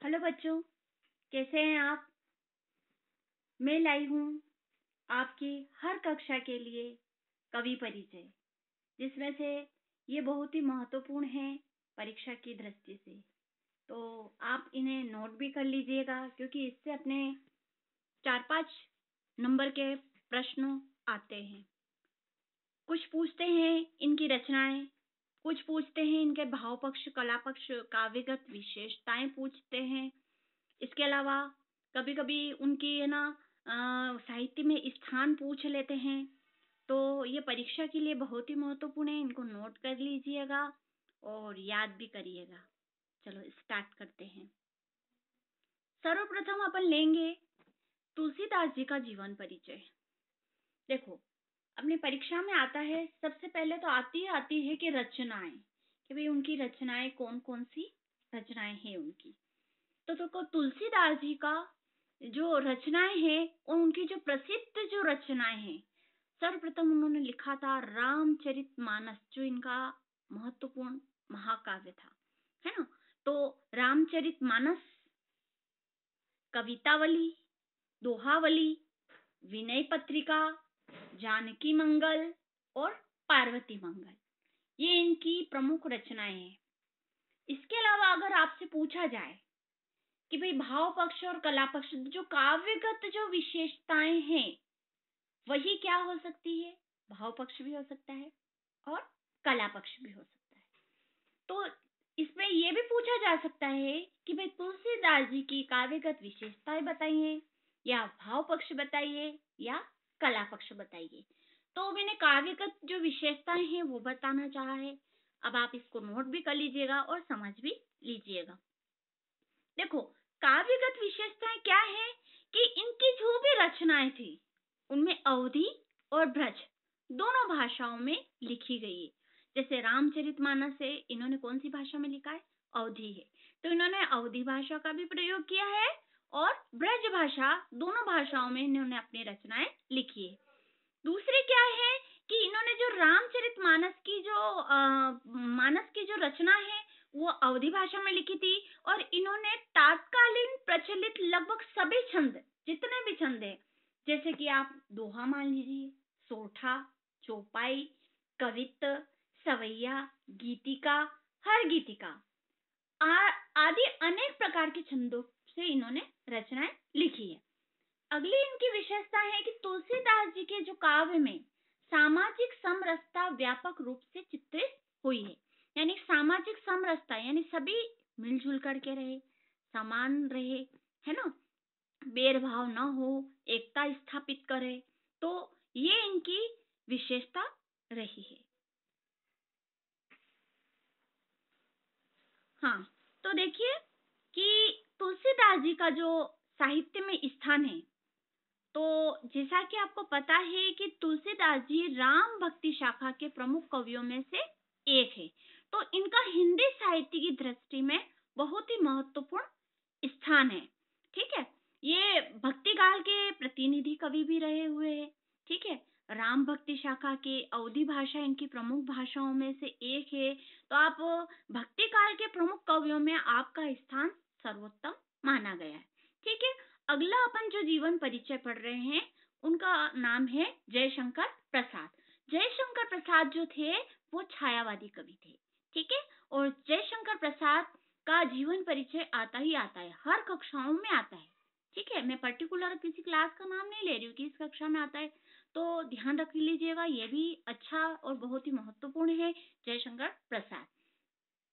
Hello बच्चों, कैसे हैं आप। मैं लाई हूँ आपकी हर कक्षा के लिए कवि परिचय, जिसमें से ये बहुत ही महत्वपूर्ण है परीक्षा की दृष्टि से। तो आप इन्हें नोट भी कर लीजिएगा, क्योंकि इससे अपने 4-5 नंबर के प्रश्न आते हैं। कुछ पूछते हैं इनकी रचनाएं, कुछ पूछते हैं इनके भाव पक्ष, कला पक्ष, काव्यगत विशेषताएं पूछते हैं। इसके अलावा कभी कभी उनकी है ना साहित्य में स्थान पूछ लेते हैं। तो ये परीक्षा के लिए बहुत ही महत्वपूर्ण है, इनको नोट कर लीजिएगा और याद भी करिएगा। चलो स्टार्ट करते हैं। सर्वप्रथम अपन लेंगे तुलसीदास जी का जीवन परिचय। देखो, अपने परीक्षा में आता है, सबसे पहले तो आती है कि रचनाएं, कि भाई उनकी रचनाएं कौन कौन सी रचनाएं हैं उनकी। तो देखो, तुलसीदास जी का जो रचनाएं हैं और उनकी जो प्रसिद्ध जो रचनाएं हैं, सर्वप्रथम उन्होंने लिखा था रामचरितमानस, जो इनका महत्वपूर्ण महाकाव्य था, है ना। तो रामचरितमानस, कवितावली, दोहावली, विनय पत्रिका, जानकी मंगल और पार्वती मंगल, ये इनकी प्रमुख रचनाएं हैं। इसके अलावा अगर आपसे पूछा जाए कि भाई भाव पक्ष और कला पक्ष, जो काव्यगत जो विशेषताएं हैं, वही क्या हो सकती है, भाव पक्ष भी हो सकता है और कला पक्ष भी हो सकता है। तो इसमें यह भी पूछा जा सकता है कि भाई तुलसीदास जी की काव्यगत विशेषताएं बताइए, या भाव पक्ष बताइए, या कला पक्ष बताइए। तो मैंने काव्यगत जो विशेषताएं हैं वो बताना चाहा है। अब आप इसको नोट भी कर लीजिएगा और समझ भी लीजिएगा। देखो, काव्यगत विशेषताएं क्या है कि इनकी जो भी रचनाएं थी उनमें अवधी और ब्रज दोनों भाषाओं में लिखी गई है। जैसे रामचरितमानस है, इन्होंने कौन सी भाषा में लिखा है, अवधी है, तो इन्होंने अवधी भाषा का भी प्रयोग किया है और ब्रज भाषा, दोनों भाषाओं में इन्होंने अपनी रचनाएं लिखी है। दूसरी क्या है कि इन्होंने जो रामचरितमानस की जो मानस की जो रचना है वो अवधी भाषा में लिखी थी, और इन्होंने तात्कालीन प्रचलित लगभग सभी छंद, जितने भी छंद है, जैसे कि आप दोहा मान लीजिए, सोठा, चौपाई, कवित्त, सवैया, गीतिका, हर गीतिका आदि अनेक प्रकार के छंदों से इन्होंने रचनाएं लिखी है। अगली इनकी विशेषता है कि तुलसीदास जी के जो काव्य में सामाजिक समरसता व्यापक रूप से चित्रित हुई है। यानी सामाजिक समरसता, यानी सभी मिलजुल करके रहे, समान रहे, है ना, भेदभाव न हो, एकता स्थापित करे। तो ये इनकी विशेषता रही है। हाँ, तो देखिए कि तुलसीदास जी का जो साहित्य में स्थान है, तो जैसा कि आपको पता है कि तुलसीदास जी राम भक्ति शाखा के प्रमुख कवियों में से एक है। तो इनका हिंदी साहित्य की दृष्टि में बहुत ही महत्वपूर्ण स्थान है। ठीक है, ये भक्ति काल के प्रतिनिधि कवि भी रहे हुए हैं। ठीक है, राम भक्ति शाखा के अवधी भाषा इनकी प्रमुख भाषाओं में से एक है। तो आप भक्ति काल के प्रमुख कवियों में आपका स्थान सर्वोत्तम माना गया है। ठीक है, अगला अपन जो जीवन परिचय पढ़ रहे हैं उनका नाम है जयशंकर प्रसाद। जयशंकर प्रसाद जो थे वो छायावादी कवि थे। ठीक है, और जयशंकर प्रसाद का जीवन परिचय आता ही आता है, हर कक्षाओं में आता है। ठीक है, मैं पर्टिकुलर किसी क्लास का नाम नहीं ले रही हूँ कि इस कक्षा में आता है, तो ध्यान रख लीजिएगा, ये भी अच्छा और बहुत ही महत्वपूर्ण है जयशंकर प्रसाद।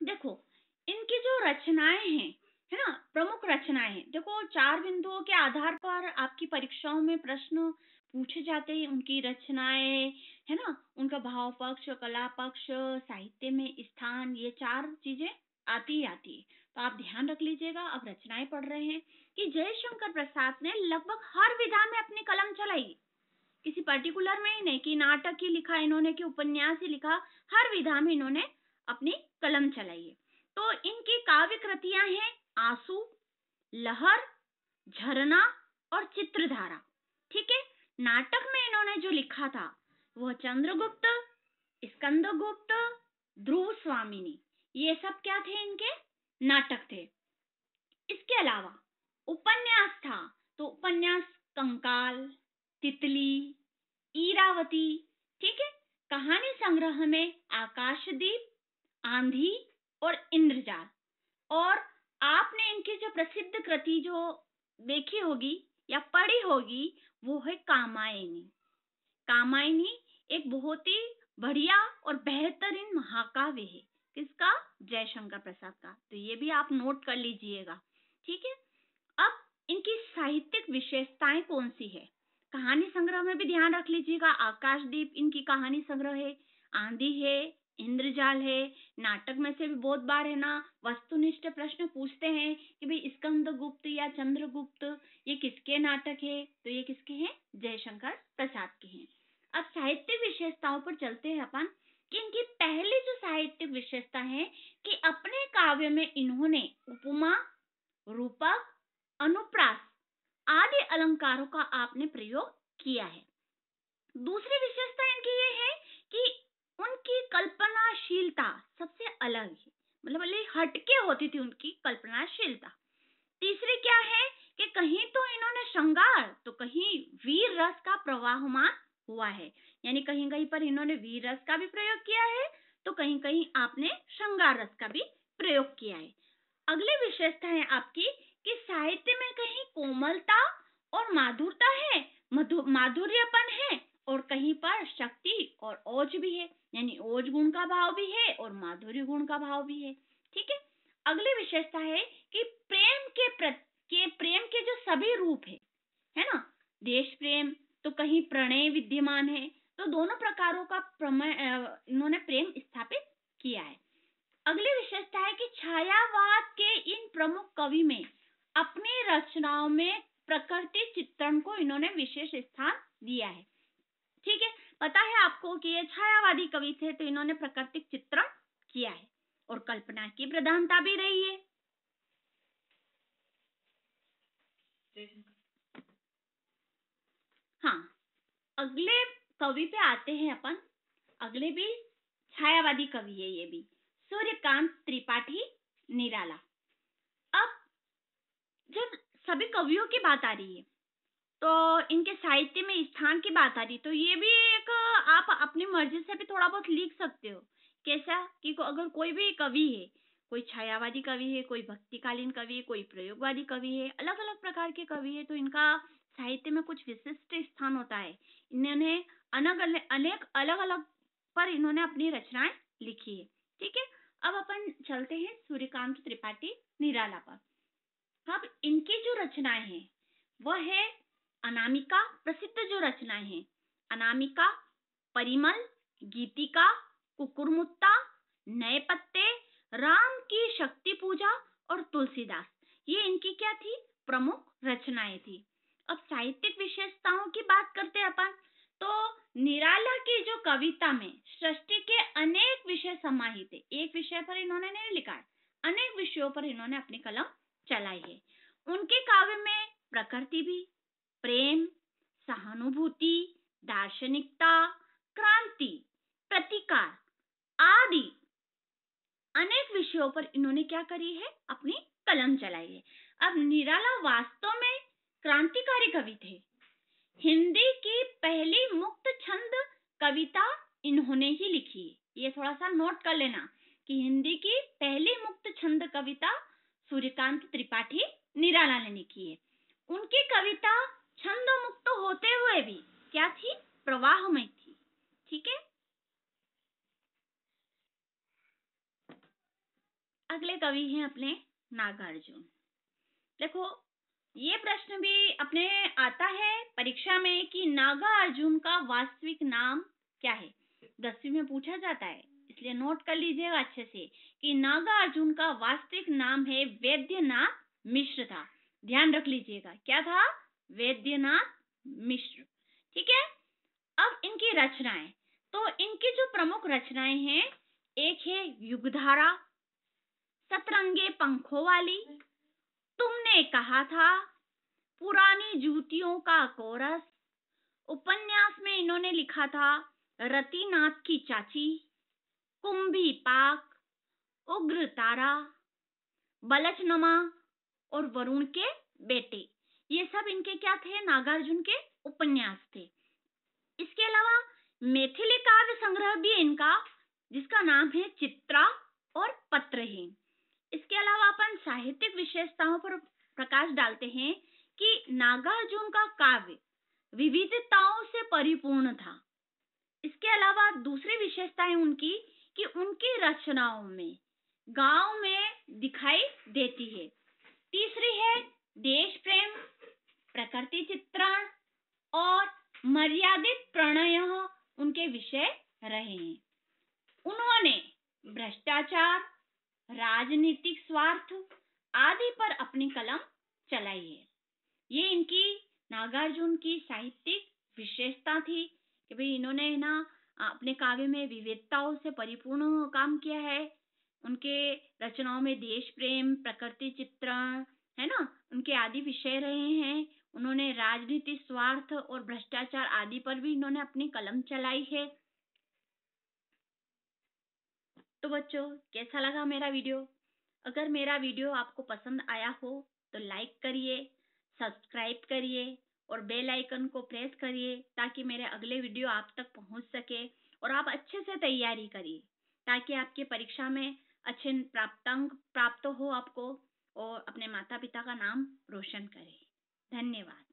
देखो, इनकी जो रचनाएं हैं, है ना, प्रमुख रचनाएं हैं। देखो, 4 बिंदुओं के आधार पर आपकी परीक्षाओं में प्रश्न पूछे जाते हैं। उनकी रचनाएं, है ना, उनका भाव पक्ष, कला पक्ष, साहित्य में स्थान, ये 4 चीजें आती ही आती है। तो आप ध्यान रख लीजिएगा। अब रचनाएं पढ़ रहे हैं कि जयशंकर प्रसाद ने लगभग हर विधा में अपनी कलम चलाई। किसी पर्टिकुलर में ही नहीं कि नाटक ही लिखा इन्होंने, कि उपन्यास ही लिखा, हर विधा में इन्होंने अपनी कलम चलाई है। तो इनकी काव्य कृतियां हैं आंसू, लहर, झरना और चित्रधारा। ठीक है, नाटक में इन्होंने जो लिखा था वह चंद्रगुप्त, स्कंदगुप्त, ध्रुव स्वामिनी, ये सब क्या थे, इनके नाटक थे। इसके अलावा उपन्यास था तो उपन्यास कंकाल, तितली, ईरावती, ठीक है। कहानी संग्रह में आकाशदीप, आंधी और इंद्रजाल। और आपने इनकी जो प्रसिद्ध कृति जो देखी होगी या पढ़ी होगी वो है कामायनी। कामायनी एक बहुत ही बढ़िया और बेहतरीन महाकाव्य है। किसका? जयशंकर प्रसाद का। तो ये भी आप नोट कर लीजिएगा, ठीक है। अब इनकी साहित्यिक विशेषताएं कौन सी है? कहानी संग्रह में भी ध्यान रख लीजिएगा, आकाशदीप इनकी कहानी संग्रह है, आंधी है, इंद्रजाल है। नाटक में से भी बहुत बार है ना वस्तुनिष्ठ प्रश्न पूछते हैं कि भाई स्कंदगुप्त या चंद्रगुप्त ये किसके नाटक है? तो ये किसके हैं? जयशंकर प्रसाद के हैं। अब साहित्यिक विशेषताओं पर चलते हैं अपन कि इनकी पहली जो साहित्यिक विशेषता है कि अपने काव्य में इन्होंने उपमा, रूपक, अनुप्रास आदि अलंकारों का आपने प्रयोग किया है। दूसरी विशेषता इनकी ये है कि उनकी कल्पनाशीलता सबसे अलग है, मतलब हटके होती थी उनकी कल्पनाशीलता। तीसरी क्या है कि कहीं तो इन्होंने श्रृंगार तो कहीं वीर रस का प्रवाहमान हुआ है, यानी कहीं कहीं पर इन्होंने वीर रस का भी प्रयोग किया है तो कहीं कहीं आपने श्रृंगार रस का भी प्रयोग किया है। अगली विशेषता है आपकी कि साहित्य में कहीं कोमलता और माधुरता है, माधुर्यपन है और कहीं पर शक्ति और ओज भी है, यानी ओज गुण का भाव भी है और माधुर्य गुण का भाव भी है, ठीक है। अगली विशेषता है कि प्रेम के जो सभी रूप है ना, देश प्रेम तो कहीं प्रणय विद्यमान है, तो दोनों प्रकारों का इन्होंने प्रेम स्थापित किया है। अगली विशेषता है कि छायावाद के इन प्रमुख कवि में अपनी रचनाओं में प्रकृति चित्रण को इन्होंने विशेष स्थान दिया है, ठीक है। पता है आपको कि ये छायावादी कवि थे तो इन्होंने प्राकृतिक चित्रण किया है और कल्पना की प्रधानता भी रही है। हाँ, अगले कवि पे आते हैं अपन। अगले भी छायावादी कवि है, ये भी सूर्यकांत त्रिपाठी निराला। अब जब सभी कवियों की बात आ रही है तो इनके साहित्य में स्थान की बात आ रही, तो ये भी एक आप अपनी मर्जी से भी थोड़ा बहुत लिख सकते हो। कैसा कि अगर कोई भी कवि है, कोई छायावादी कवि है, कोई भक्तिकालीन कवि है, कोई प्रयोगवादी कवि है, अलग अलग प्रकार के कवि है, तो इनका साहित्य में कुछ विशिष्ट स्थान होता है। इन्होंने अनेक अलग अलग पर इन्होंने अपनी रचनाएं लिखी है, ठीक है। अब अपन चलते हैं सूर्यकांत त्रिपाठी निराला पर। अब इनकी जो रचनाएं हैं वह है अनामिका, प्रसिद्ध जो रचनाएं हैं अनामिका, परिमल, गीतिका, कुकुरमुत्ता, नए पत्ते, राम की शक्ति पूजा और तुलसीदास, ये इनकी क्या थी? प्रमुख रचनाएं थी। अब साहित्यिक विशेषताओं की बात करते हैं अपन, तो निराला की जो कविता में सृष्टि के अनेक विषय समाहित है। एक विषय पर इन्होंने नहीं लिखा है, अनेक विषयों पर इन्होंने अपनी कलम चलाई है। उनके काव्य में प्रकृति भी, प्रेम, सहानुभूति, दार्शनिकता, क्रांति, प्रतिकार आदि अनेक विषयों पर इन्होंने क्या करी है? अपनी कलम चलाई है। अब निराला वास्तव में क्रांतिकारी कवि थे। हिंदी की पहली मुक्त छंद कविता इन्होंने ही लिखी है। ये थोड़ा सा नोट कर लेना कि हिंदी की पहली मुक्त छंद कविता सूर्यकांत त्रिपाठी निराला ने लिखी है। उनकी कविता छंद मुक्त होते हुए भी क्या थी? प्रवाहमय थी, ठीक है। अगले कवि हैं अपने नागार्जुन। देखो ये प्रश्न भी अपने आता है परीक्षा में कि नागार्जुन का वास्तविक नाम क्या है। 10वीं में पूछा जाता है, इसलिए नोट कर लीजिएगा अच्छे से कि नागार्जुन का वास्तविक नाम है वैद्यनाथ मिश्र था। ध्यान रख लीजिएगा, क्या था? वैद्यनाथ मिश्र, ठीक है। अब इनकी रचनाएं, तो इनकी जो प्रमुख रचनाएं हैं, एक है युगधारा, सतरंगे पंखों वाली, तुमने कहा था, पुरानी जूतियों का कोरस। उपन्यास में इन्होंने लिखा था रतिनाथ की चाची, कुंभी पाक, उग्र तारा, बलचनमा, और वरुण के बेटे, ये सब इनके क्या थे, नागार्जुन के उपन्यास थे। इसके अलावा मैथिली काव्य संग्रह भी इनका, जिसका नाम है चित्रा और पत्रहीन। इसके अलावा अपन साहित्यिक विशेषताओं पर प्रकाश डालते हैं कि नागार्जुन का काव्य विविधताओं से परिपूर्ण था। इसके अलावा दूसरी विशेषताएं उनकी कि उनकी रचनाओं में गांव में दिखाई देती है। तीसरी है देश प्रेम, प्रकृति चित्रण और मर्यादित प्रणय उनके विषय रहे हैं। उन्होंने भ्रष्टाचार, राजनीतिक स्वार्थ आदि पर अपनी कलम चलाई है। ये इनकी नागार्जुन की साहित्यिक विशेषता थी कि भाई इन्होंने ना अपने काव्य में विविधताओं से परिपूर्ण काम किया है। उनके रचनाओं में देश प्रेम, प्रकृति चित्रण, है ना, उनके आदि विषय रहे हैं। उन्होंने राजनीति, स्वार्थ और भ्रष्टाचार आदि पर भी इन्होंने अपनी कलम चलाई है। तो बच्चों, कैसा लगा मेरा वीडियो? अगर मेरा वीडियो आपको पसंद आया हो तो लाइक करिए, सब्सक्राइब करिए और बेल आइकन को प्रेस करिए ताकि मेरे अगले वीडियो आप तक पहुंच सके और आप अच्छे से तैयारी करिए ताकि आपके परीक्षा में अच्छे प्राप्तांक प्राप्त हो आपको और अपने माता पिता का नाम रोशन करें। धन्यवाद।